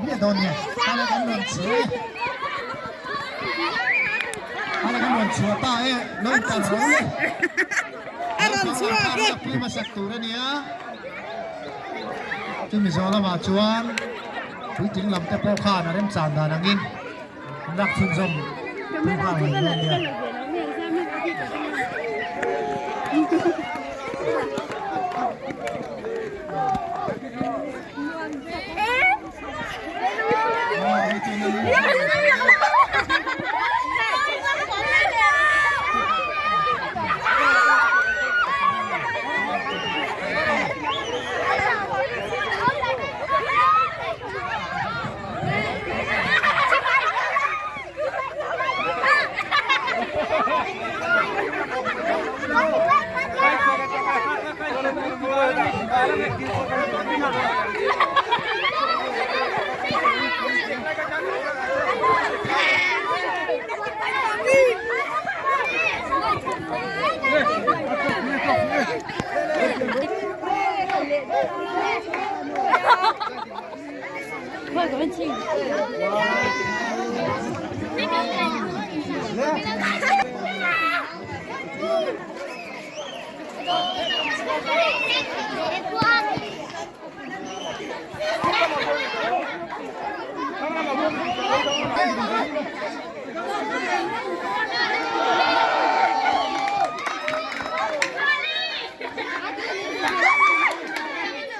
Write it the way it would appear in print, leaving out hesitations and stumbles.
เนี่ยโดนเนี่ยอะไรกันโดนเสืออะไรกันโดนเสือตายโดนจับหัวเลยโดนเสือเนี่ยพี่มาสักตัวเนี่ยที่มีโซลมาชวนผู้จริงลำแต่พ่อข้านะเริ่มสั่นดานังอินรักชุ่มชมผู้ข้าเหมือนกันเนี่ย快赶紧！哇！